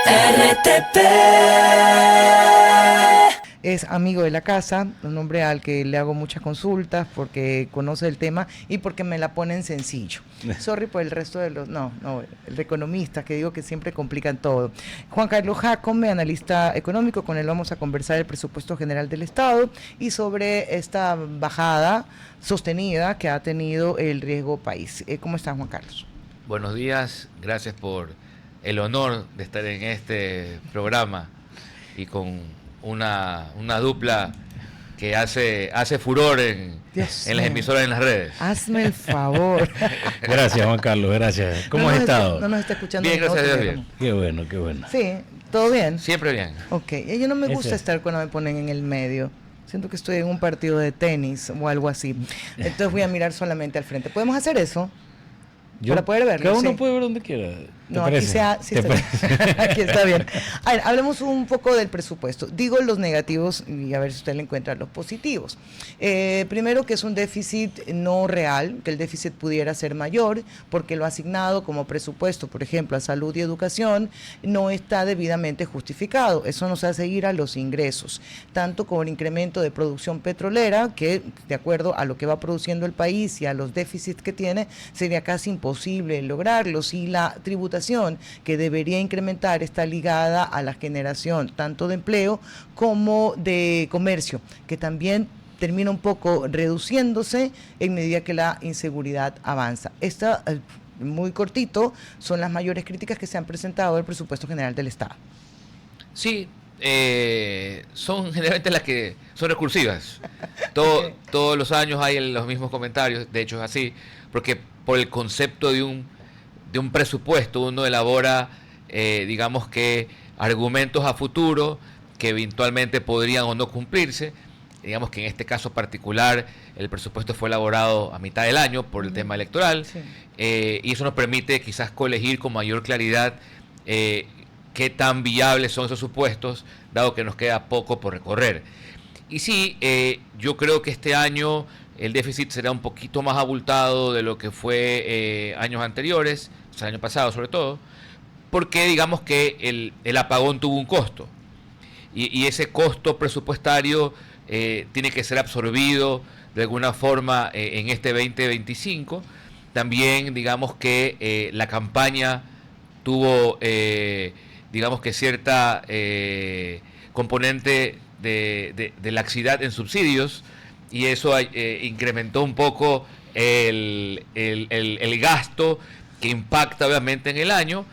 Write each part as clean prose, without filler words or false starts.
RTP. Es amigo de la casa, un hombre al que le hago muchas consultas porque conoce el tema y porque me la ponen sencillo. Sorry por el resto de los... No, el economista que digo que siempre complican todo. Juan Carlos Jácome, analista económico, con él vamos a conversar el presupuesto general del Estado y sobre esta bajada sostenida que ha tenido el riesgo país. ¿Cómo está, Juan Carlos? Buenos días, gracias por el honor de estar en este programa y con una dupla que hace furor en las emisoras, en las redes. Hazme el favor. Gracias, Juan Carlos, gracias. ¿Cómo has estado? No nos está escuchando. Bien, gracias a Dios, bien. Qué bueno, qué bueno. Sí, ¿todo bien? Siempre bien. Ok, yo no me gusta estar cuando me ponen en el medio. Siento que estoy en un partido de tenis o algo así. Entonces voy a mirar solamente al frente. ¿Podemos hacer eso? Para poder verlo. Cada uno sí. puede ver donde quiera. No, aquí, sí aquí está bien. A ver, hablemos un poco del presupuesto. Digo los negativos y a ver si usted le encuentra los positivos. Primero, que es un déficit no real, que el déficit pudiera ser mayor, porque lo asignado como presupuesto, por ejemplo, a salud y educación, no está debidamente justificado. Eso nos hace ir a los ingresos, tanto con el incremento de producción petrolera, que de acuerdo a lo que va produciendo el país y a los déficits que tiene, sería casi imposible lograrlos, y la tributación que debería incrementar está ligada a la generación tanto de empleo como de comercio, que también termina un poco reduciéndose en medida que la inseguridad avanza. Esta, muy cortito, son las mayores críticas que se han presentado del presupuesto general del Estado. Sí, son generalmente las que son recursivas. Todos los años hay los mismos comentarios, de hecho es así, porque por el concepto de un presupuesto uno elabora, digamos que argumentos a futuro que eventualmente podrían o no cumplirse. Digamos que en este caso particular el presupuesto fue elaborado a mitad del año por el tema electoral, sí. Y eso nos permite quizás colegir con mayor claridad qué tan viables son esos supuestos, dado que nos queda poco por recorrer. Y sí, yo creo que este año el déficit será un poquito más abultado de lo que fue años anteriores, o sea, el año pasado sobre todo, porque digamos que el apagón tuvo un costo, y ese costo presupuestario tiene que ser absorbido de alguna forma en este 2025. También digamos que la campaña tuvo, digamos que cierta componente de laxidad en subsidios, y eso incrementó un poco el gasto, que impacta obviamente en el año.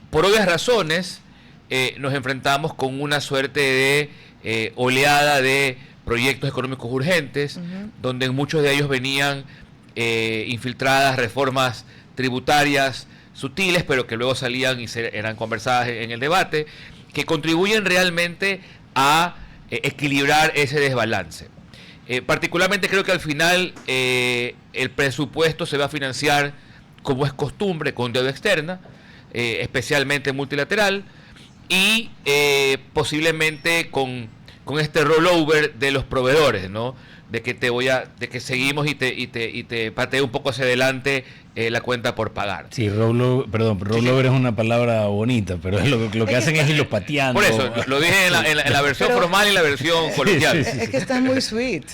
Por obvias razones nos enfrentamos con una suerte de oleada de proyectos económicos urgentes, donde en muchos de ellos venían infiltradas reformas tributarias sutiles, pero que luego salían y eran conversadas en el debate, que contribuyen realmente a equilibrar ese desbalance. Particularmente creo que al final el presupuesto se va a financiar, como es costumbre, con deuda externa, especialmente multilateral, y posiblemente con este rollover de los proveedores, ¿no? De que seguimos y te pateo un poco hacia adelante la cuenta por pagar. Sí, rollover es una palabra bonita, pero es lo que hacen es irlo pateando. Por eso, lo dije en la versión formal y la versión coloquial. Sí. Es que está muy sweet.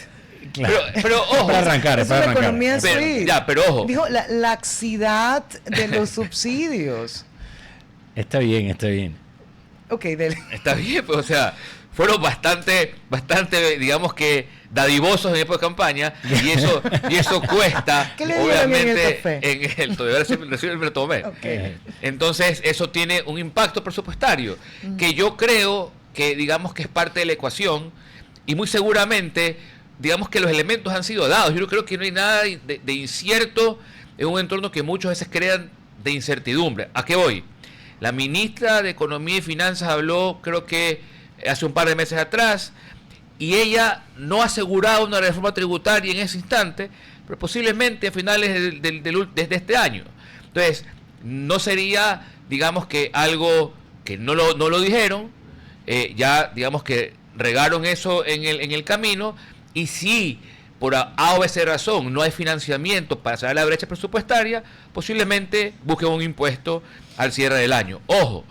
Claro. Pero ojo, es para arrancar, es para arrancar. Economía sweet. Pero ojo. Dijo la laxidad de los subsidios. Está bien. Ok, dele. Está bien, pues, o sea, fueron bastante, digamos que dadivosos en época de campaña, y eso cuesta. ¿Qué le dieron obviamente en el café? Recién me lo tomé. Okay. Entonces eso tiene un impacto presupuestario que yo creo que digamos que es parte de la ecuación, y muy seguramente digamos que los elementos han sido dados. Yo creo que no hay nada de incierto en un entorno que muchas veces crean de incertidumbre. ¿A qué voy? La ministra de Economía y Finanzas habló, creo que hace un par de meses atrás, y ella no ha asegurado una reforma tributaria en ese instante, pero posiblemente a finales desde este año. Entonces, no sería, digamos que algo que no lo dijeron, ya digamos que regaron eso en el camino, y si por A o B razón no hay financiamiento para cerrar la brecha presupuestaria, posiblemente busquen un impuesto al cierre del año. Ojo,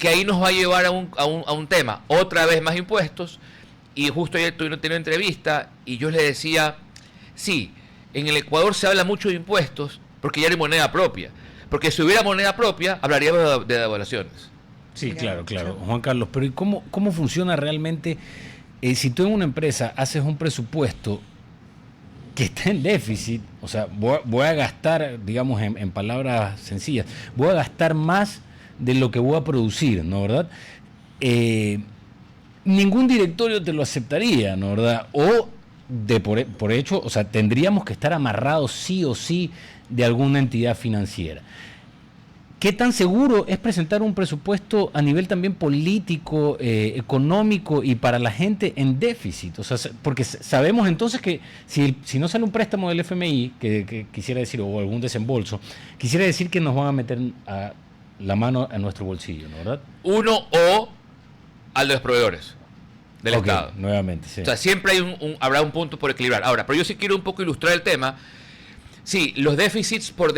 que ahí nos va a llevar a un tema, otra vez más impuestos. Y justo ayer tuvieron una entrevista y yo le decía, sí, en el Ecuador se habla mucho de impuestos porque ya hay moneda propia. Porque si hubiera moneda propia, hablaríamos de devaluaciones. Sí, claro. Juan Carlos, pero ¿y cómo funciona realmente si tú en una empresa haces un presupuesto que está en déficit? O sea, voy a gastar, digamos, en palabras sencillas, voy a gastar más de lo que voy a producir, ¿no, verdad? Ningún directorio te lo aceptaría, ¿no, verdad? O por hecho, o sea, tendríamos que estar amarrados sí o sí de alguna entidad financiera. ¿Qué tan seguro es presentar un presupuesto a nivel también político, económico y para la gente en déficit? O sea, porque sabemos entonces que si no sale un préstamo del FMI, que quisiera decir, o algún desembolso, quisiera decir que nos van a meter la mano en nuestro bolsillo, ¿no, verdad? Uno o al de los proveedores del Estado. Nuevamente, sí. O sea, siempre habrá un punto por equilibrar. Ahora, pero yo sí quiero un poco ilustrar el tema. Sí, los déficits por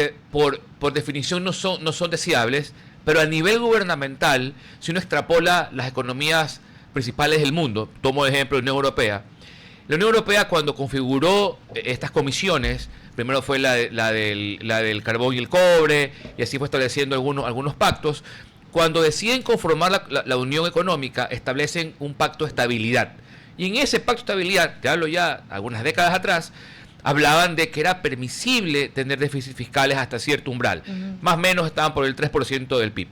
definición no son deseables, pero a nivel gubernamental, si uno extrapola las economías principales del mundo, tomo de ejemplo la Unión Europea. La Unión Europea, cuando configuró estas comisiones, primero fue la del carbón y el cobre, y así fue estableciendo algunos pactos. Cuando deciden conformar la Unión Económica, establecen un pacto de estabilidad. Y en ese pacto de estabilidad, te hablo ya algunas décadas atrás, hablaban de que era permisible tener déficits fiscales hasta cierto umbral. Más o menos estaban por el 3% del PIB.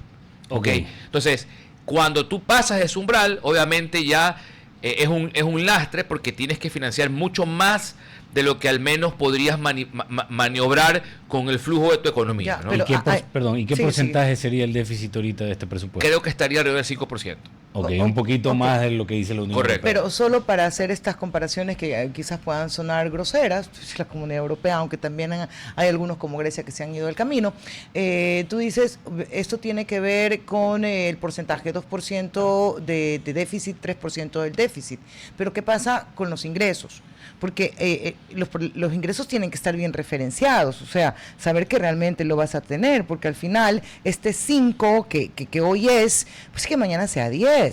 ¿Okay? Entonces, cuando tú pasas ese umbral, obviamente ya es un lastre porque tienes que financiar mucho más de lo que al menos podrías maniobrar con el flujo de tu economía. Ya, ¿no? pero, ¿Y qué porcentaje sería el déficit ahorita de este presupuesto? Creo que estaría alrededor del 5%. Ok, un poquito más de lo que dice la Unión Europea. Pero solo para hacer estas comparaciones que quizás puedan sonar groseras, pues la Comunidad Europea, aunque también hay algunos como Grecia que se han ido del camino, tú dices, esto tiene que ver con el porcentaje 2% de déficit, 3% del déficit. Pero ¿qué pasa con los ingresos? Porque los ingresos tienen que estar bien referenciados, o sea, saber que realmente lo vas a tener, porque al final este 5 que hoy es, pues que mañana sea 10.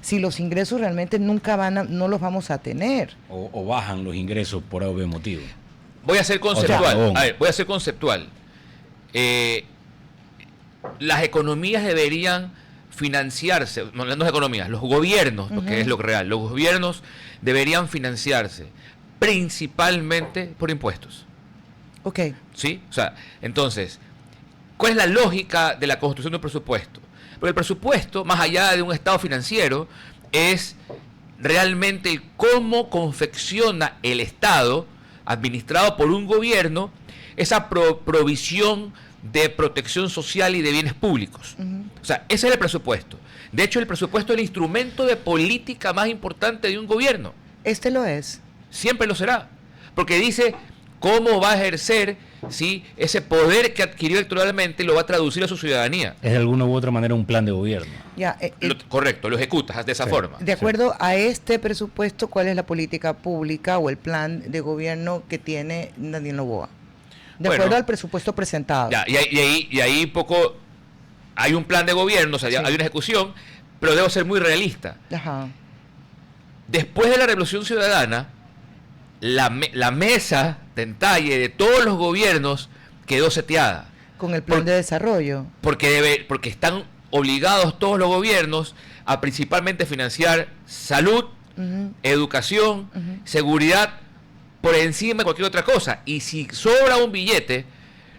Si los ingresos realmente no los vamos a tener. O bajan los ingresos por algún motivo. Voy a ser conceptual. Voy a ser conceptual. Las economías deberían financiarse, no las economías, los gobiernos, porque es lo real, los gobiernos deberían financiarse principalmente por impuestos. Ok. ¿Sí? O sea, entonces, ¿cuál es la lógica de la construcción de un presupuesto? Porque el presupuesto, más allá de un estado financiero, es realmente el cómo confecciona el Estado, administrado por un gobierno, esa provisión de protección social y de bienes públicos. O sea, ese es el presupuesto. De hecho, el presupuesto es el instrumento de política más importante de un gobierno. Este lo es. Siempre lo será. Porque dice cómo va a ejercer, ¿sí?, ese poder que adquirió electoralmente, lo va a traducir a su ciudadanía. Es de alguna u otra manera un plan de gobierno. Ya, correcto, lo ejecutas de esa forma. De acuerdo a este presupuesto, ¿cuál es la política pública o el plan de gobierno que tiene Daniel Noboa? De acuerdo al presupuesto presentado. Ya, y ahí poco hay un plan de gobierno, o sea, hay una ejecución, pero debo ser muy realista. Ajá. Después de la Revolución Ciudadana, la mesa de entalle de todos los gobiernos quedó seteada. Con el plan de desarrollo. Porque están obligados todos los gobiernos a principalmente financiar salud, educación, seguridad, por encima de cualquier otra cosa. Y si sobra un billete,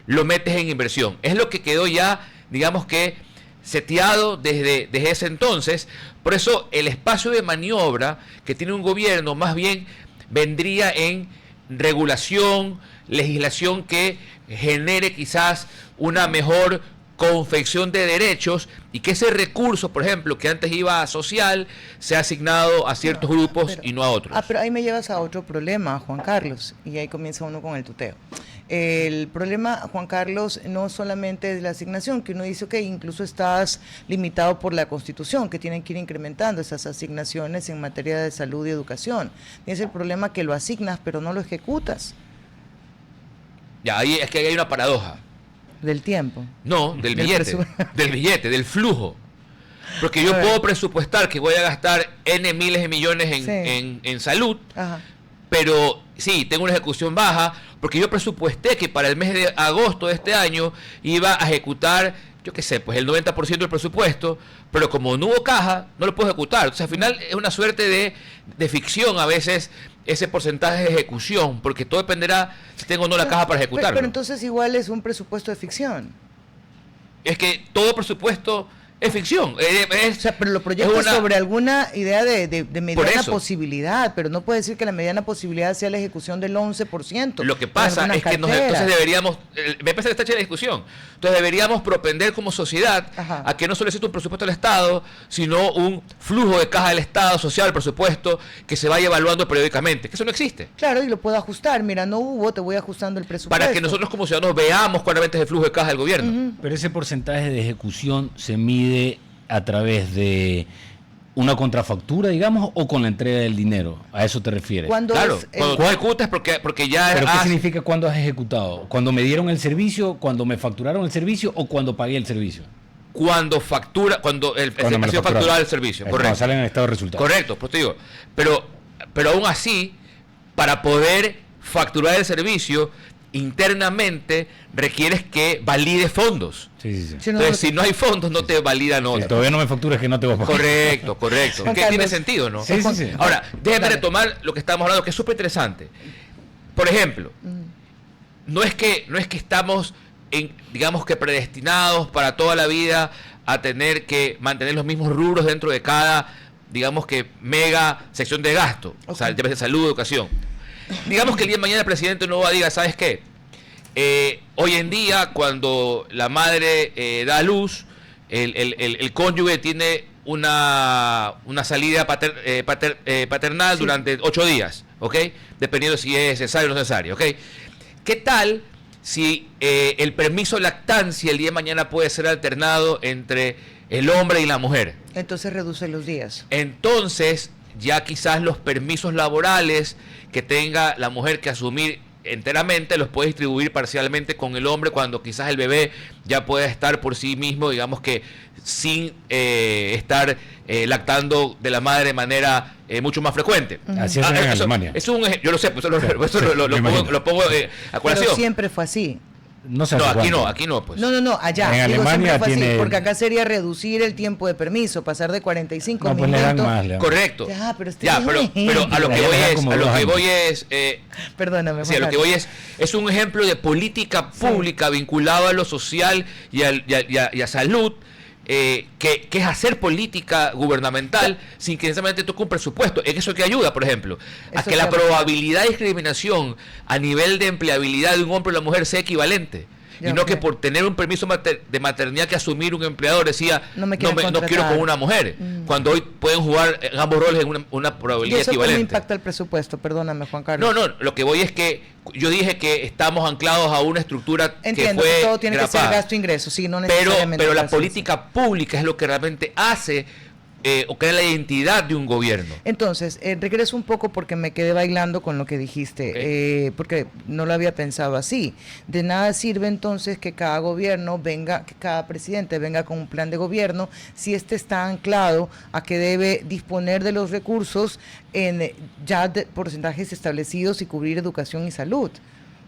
lo metes en inversión. Es lo que quedó ya, digamos que, seteado desde ese entonces. Por eso el espacio de maniobra que tiene un gobierno más bien vendría en regulación, legislación que genere quizás una mejor confección de derechos y que ese recurso, por ejemplo, que antes iba a social, sea asignado a ciertos grupos y no a otros. Pero ahí me llevas a otro problema, Juan Carlos, y ahí comienza uno con el tuteo. El problema, Juan Carlos, no solamente es la asignación, que uno dice que incluso estás limitado por la Constitución, que tienen que ir incrementando esas asignaciones en materia de salud y educación. Tienes el problema que lo asignas, pero no lo ejecutas. Ya, ahí es que hay una paradoja. Del tiempo. No, del billete, del flujo. Porque yo puedo presupuestar que voy a gastar N miles de millones en salud, pero sí, tengo una ejecución baja, porque yo presupuesté que para el mes de agosto de este año iba a ejecutar, yo qué sé, pues el 90% del presupuesto, pero como no hubo caja, no lo puedo ejecutar. Entonces al final es una suerte de ficción a veces ese porcentaje de ejecución, porque todo dependerá si tengo o no la caja para ejecutarlo. Pero entonces igual es un presupuesto de ficción. Es que todo presupuesto es ficción. O sea, pero lo proyectas sobre alguna idea de mediana posibilidad, pero no puede decir que la mediana posibilidad sea la ejecución del 11%. Lo que pasa es que entonces deberíamos, me parece que está hecha la discusión, entonces deberíamos propender como sociedad a que no solo exista un presupuesto del Estado, sino un flujo de caja del Estado asociado al presupuesto que se vaya evaluando periódicamente, que eso no existe. Claro, y lo puedo ajustar. Mira, no hubo, te voy ajustando el presupuesto. Para que nosotros como ciudadanos veamos cuánto es el flujo de caja del gobierno. Pero ese porcentaje de ejecución se mide a través de una contrafactura, digamos, o con la entrega del dinero. ¿A eso te refieres? Cuando tú ejecutas porque ya... ¿Pero qué significa cuando has ejecutado? ¿Cuando me dieron el servicio, cuando me facturaron el servicio o cuando pagué el servicio? Cuando ha sido facturado el servicio, correcto. Cuando sale en el estado de resultados. Correcto, pues te digo. Pero aún así, para poder facturar el servicio, internamente requieres que valide fondos. Sí. Entonces, si no hay fondos, no te validan otros. Todavía no me facturas que no te voy a pagar. Correcto. Que tiene sentido, ¿no? Sí. Ahora, déjame retomar lo que estábamos hablando, que es súper interesante. Por ejemplo, no es que estamos, digamos que predestinados para toda la vida a tener que mantener los mismos rubros dentro de cada, digamos que mega sección de gasto. O sea, el tema de salud, educación. Digamos que el día de mañana el presidente no va a decir, ¿sabes qué? Hoy en día, cuando la madre da a luz, el cónyuge tiene una salida paternal durante 8 días, ¿ok? Dependiendo si es necesario o no necesario, ¿ok? ¿Qué tal si el permiso de lactancia el día de mañana puede ser alternado entre el hombre y la mujer? Entonces reduce los días. Entonces, ya quizás los permisos laborales que tenga la mujer que asumir enteramente los puede distribuir parcialmente con el hombre cuando quizás el bebé ya pueda estar por sí mismo, digamos que sin estar lactando de la madre de manera mucho más frecuente. Así es en Alemania. Yo lo sé, pues eso lo pongo a colación. Pero siempre fue así. No, aquí no, pues. No, allá. En Alemania tiene... así, porque acá sería reducir el tiempo de permiso, pasar de 45 pues minutos. Le dan más. Correcto. Pero a lo que voy es, perdóname. Sí, a lo que voy es un ejemplo de política pública vinculado a lo social y a salud. Que es hacer política gubernamental sin que necesariamente toque un presupuesto. Es eso que ayuda, por ejemplo, a que la probabilidad de discriminación a nivel de empleabilidad de un hombre o la mujer sea equivalente. Y no que por tener un permiso de maternidad que asumir un empleador decía no quiero con una mujer, cuando hoy pueden jugar en ambos roles en una probabilidad ¿Y eso equivalente. ¿Cómo impacta el presupuesto? Perdóname, Juan Carlos. No, lo que voy es que yo dije que estamos anclados a una estructura Entiendo, que fue todo tiene grapada. que ser gasto-ingreso, sí, no necesariamente. Pero la política pública es lo que realmente hace o crea la identidad de un gobierno. Entonces, regreso un poco porque me quedé bailando con lo que dijiste, porque no lo había pensado así. De nada sirve entonces que cada gobierno venga, que cada presidente venga con un plan de gobierno si este está anclado a que debe disponer de los recursos en porcentajes establecidos y cubrir educación y salud.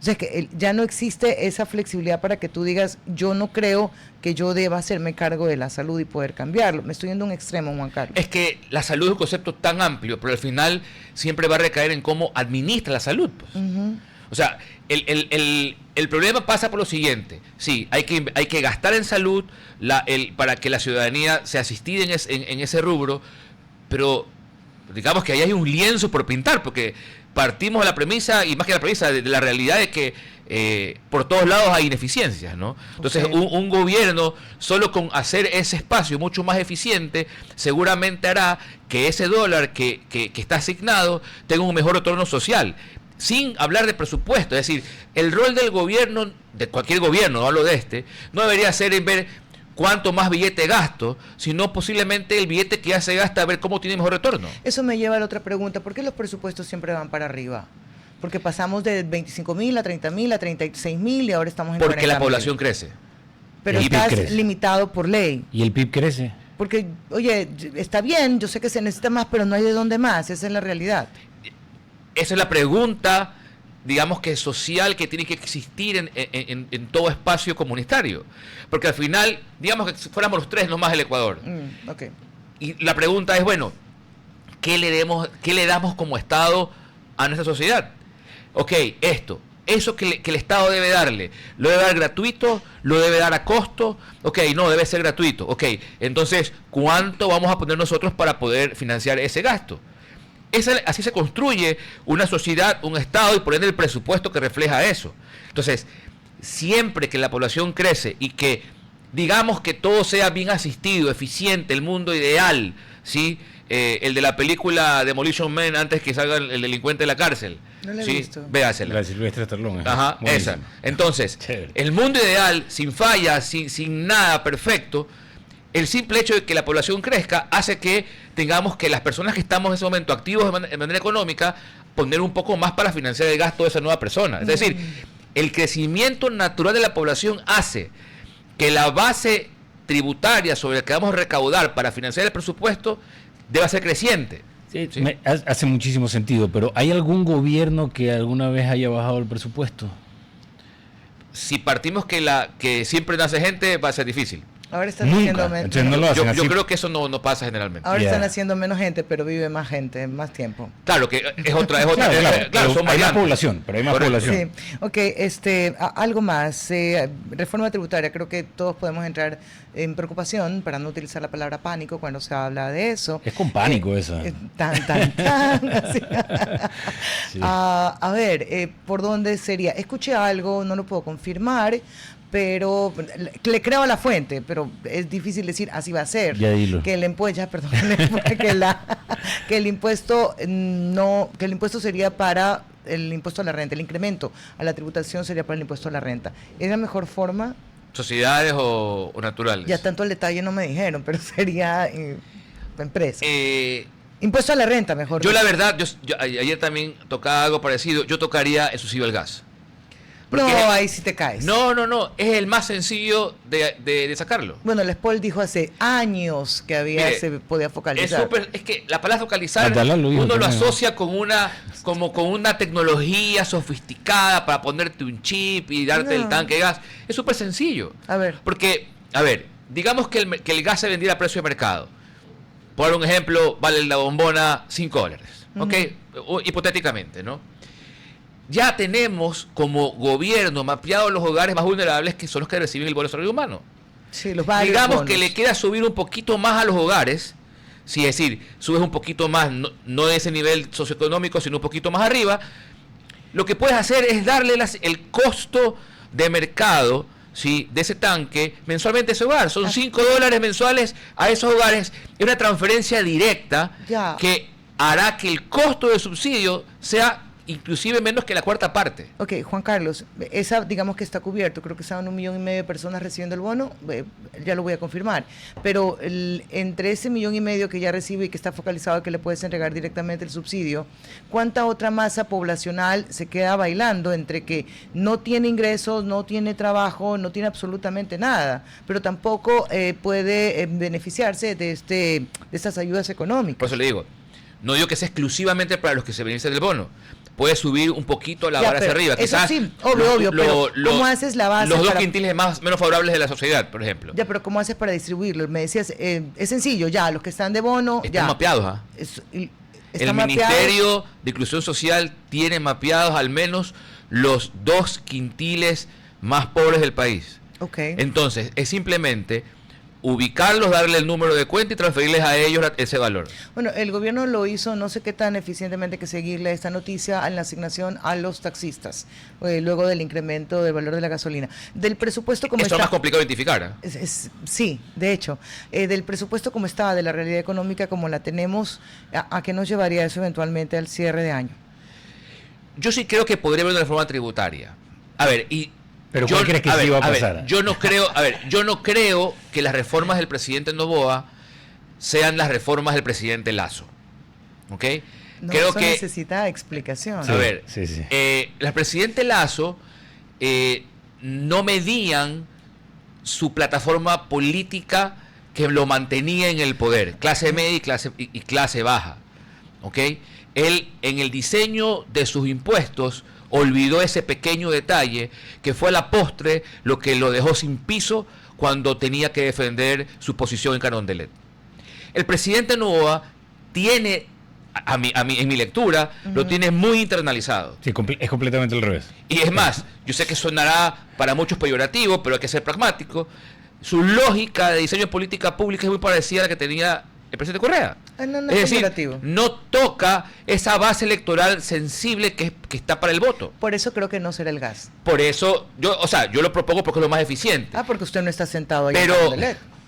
O sea, que ya no existe esa flexibilidad para que tú digas, yo no creo que yo deba hacerme cargo de la salud y poder cambiarlo. Me estoy yendo a un extremo, Juan Carlos. Es que la salud es un concepto tan amplio, pero al final siempre va a recaer en cómo administra la salud. Pues. O sea, el problema pasa por lo siguiente. Sí, hay que gastar en salud para que la ciudadanía sea asistida en ese rubro, pero digamos que ahí hay un lienzo por pintar, porque partimos de la premisa, y más que la premisa, de la realidad de que por todos lados hay ineficiencias, ¿no? Entonces, un gobierno, solo con hacer ese espacio mucho más eficiente, seguramente hará que ese dólar que está asignado tenga un mejor retorno social, sin hablar de presupuesto. Es decir, el rol del gobierno, de cualquier gobierno, no hablo de este, no debería ser en ver cuánto más billete gasto, sino posiblemente el billete que ya se gasta, a ver cómo tiene mejor retorno. Eso me lleva a la otra pregunta, ¿por qué los presupuestos siempre van para arriba? Porque pasamos de 25.000 a 30.000 a 36.000 y ahora estamos en 40.000. Porque la población crece. Pero estás limitado por ley. ¿Y el PIB crece? Porque, oye, está bien, yo sé que se necesita más, pero no hay de dónde más, esa es la realidad. Esa es la pregunta, digamos que social, que tiene que existir en todo espacio comunitario. Porque al final, digamos que fuéramos los tres nomás del Ecuador. Okay. Y la pregunta es, bueno, ¿qué le damos como Estado a nuestra sociedad? Ok, eso que el Estado debe darle, ¿lo debe dar gratuito? ¿Lo debe dar a costo? Ok, no, debe ser gratuito. Ok, entonces, ¿cuánto vamos a poner nosotros para poder financiar ese gasto? Así se construye una sociedad, un Estado, y por ende el presupuesto que refleja eso. Entonces, siempre que la población crece y que digamos que todo sea bien asistido, eficiente, el mundo ideal, ¿sí? El de la película Demolition Man, antes que salga el delincuente de la cárcel. No la he ¿sí? visto. Véasela. La de Silvestre Stallone. Ajá, esa. Entonces, Chévere. el mundo ideal, sin fallas, sin nada perfecto, el simple hecho de que la población crezca hace que tengamos que las personas que estamos en ese momento activos de manera económica, poner un poco más para financiar el gasto de esa nueva persona. Es decir, el crecimiento natural de la población hace que la base tributaria sobre la que vamos a recaudar para financiar el presupuesto deba ser creciente. Sí. Sí. Hace muchísimo sentido, pero ¿hay algún gobierno que alguna vez haya bajado el presupuesto? Si partimos que siempre nace gente, va a ser difícil. Ahora están Nunca. haciendo menos. Entonces no lo hacen así. Yo creo que eso no pasa generalmente. Ahora Yeah. están haciendo menos gente, pero vive más gente, más tiempo. Claro, que es otra. Claro, Claro, son hay más variantes. población, pero hay más Correcto. población. Sí, ok, algo más. Reforma tributaria, creo que todos podemos entrar en preocupación, para no utilizar la palabra pánico cuando se habla de eso. Es con pánico esa. Tan, así. Sí. A ver, ¿por dónde sería? Escuché algo, no lo puedo confirmar, pero le creo a la fuente, pero es difícil decir así va a ser. Ya dilo. Que el impuesto, que el impuesto sería para el impuesto a la renta, el incremento a la tributación sería para el impuesto a la renta. ¿Es la mejor forma? ¿Sociedades o naturales? Ya tanto el detalle no me dijeron, pero sería empresa. Eh, Impuesto a la renta, mejor. yo la verdad, yo ayer también tocaba algo parecido. Yo tocaría el subsidio al gas. No, Porque ahí sí te caes. no, es el más sencillo de sacarlo. Bueno, el Spol dijo hace años que Mire, se podía focalizar. Es que la palabra focalizar, Abdalá lo dijo uno lo también, asocia con una tecnología sofisticada para ponerte un chip y darte No. el tanque de gas. Es súper sencillo. A ver. Porque, digamos que el gas se vendiera a precio de mercado. Por un ejemplo, vale la bombona $5. ¿Ok? Hipotéticamente, ¿no? Ya tenemos como gobierno mapeados los hogares más vulnerables, que son los que reciben el bono de salario humano. Sí, los varios Digamos bonos. que le queda subir un poquito más a los hogares, sí, es decir, subes un poquito más, no de ese nivel socioeconómico, sino un poquito más arriba. Lo que puedes hacer es darle el costo de mercado, ¿sí?, de ese tanque mensualmente a ese hogar. Son $5 mensuales a esos hogares. Es una transferencia directa Ya. que hará que el costo del subsidio sea inclusive menos que la cuarta parte. Ok, Juan Carlos, esa digamos que está cubierto, creo que estaban 1,5 millones de personas recibiendo el bono, ya lo voy a confirmar, pero entre ese 1,5 millones que ya recibe y que está focalizado que le puedes entregar directamente el subsidio, ¿cuánta otra masa poblacional se queda bailando entre que no tiene ingresos, no tiene trabajo, no tiene absolutamente nada, pero tampoco puede beneficiarse de estas ayudas económicas? Por eso le digo, no digo que sea exclusivamente para los que se benefician del bono. Puede subir un poquito la vara hacia arriba. Eso Quizás sí, obvio, pero ¿cómo haces la base? Los dos para- quintiles menos favorables de la sociedad, por ejemplo. Ya, pero ¿cómo haces para distribuirlo? Me decías, es sencillo, ya, los que están de bono, Están ya. mapeados, ¿ah? El El Ministerio de Inclusión Social tiene mapeados al menos los 2 quintiles más pobres del país. Ok. Entonces, es simplemente ubicarlos, darle el número de cuenta y transferirles a ellos ese valor. Bueno, el gobierno lo hizo, no sé qué tan eficientemente que seguirle esta noticia en la asignación a los taxistas, luego del incremento del valor de la gasolina. Del presupuesto como Esto es está... más complicado de identificar, ¿ah? Sí, de hecho, del presupuesto como está, de la realidad económica como la tenemos, ¿a qué nos llevaría eso eventualmente al cierre de año? Yo sí creo que podría haber una reforma tributaria. A ver, ¿Pero cuál crees que sí va a pasar? yo no creo que las reformas del presidente Noboa sean las reformas del presidente Lasso. ¿Ok? No, creo eso que necesita explicación. Sí. a ver, sí. el presidente Lasso no medían su plataforma política que lo mantenía en el poder, clase media y clase baja. ¿Ok? Él, en el diseño de sus impuestos, olvidó ese pequeño detalle que fue a la postre lo que lo dejó sin piso cuando tenía que defender su posición en Carondelet. El presidente Noboa tiene, en mi lectura, lo tiene muy internalizado. Sí, es completamente al revés. Y es más, yo sé que sonará para muchos peyorativo, pero hay que ser pragmático. Su lógica de diseño de política pública es muy parecida a la que tenía el presidente Correa. No es decir, peyorativo. no toca esa base electoral sensible que está para el voto. Por eso creo que no será el gas. Por eso, yo lo propongo porque es lo más eficiente. Porque usted no está sentado ahí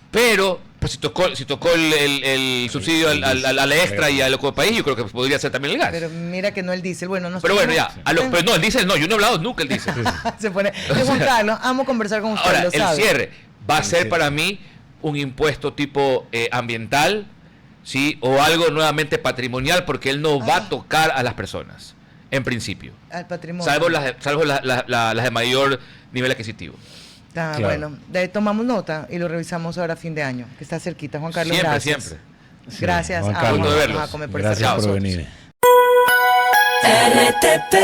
pero pues si tocó el subsidio al extra y al Ecopaís, yo creo que podría ser también el gas. Pero mira que no el diésel, bueno, no sé. Pero bueno, ya, pero no, el diésel no, yo no he hablado nunca el diésel. Se pone. Juan Carlos, amo conversar con usted. Ahora, lo sabe. El cierre va a ser para mí un impuesto tipo ambiental, ¿sí? O algo nuevamente patrimonial, porque él no va a tocar a las personas, en principio. Al patrimonio. Salvo las de mayor nivel adquisitivo. Claro. Bueno, tomamos nota y lo revisamos ahora a fin de año, que está cerquita. Juan Carlos, siempre, gracias. Siempre. Sí, gracias. Juan Carlos, gusto de verlos. Vamos a comer por Gracias esta por tarde. venir. RTP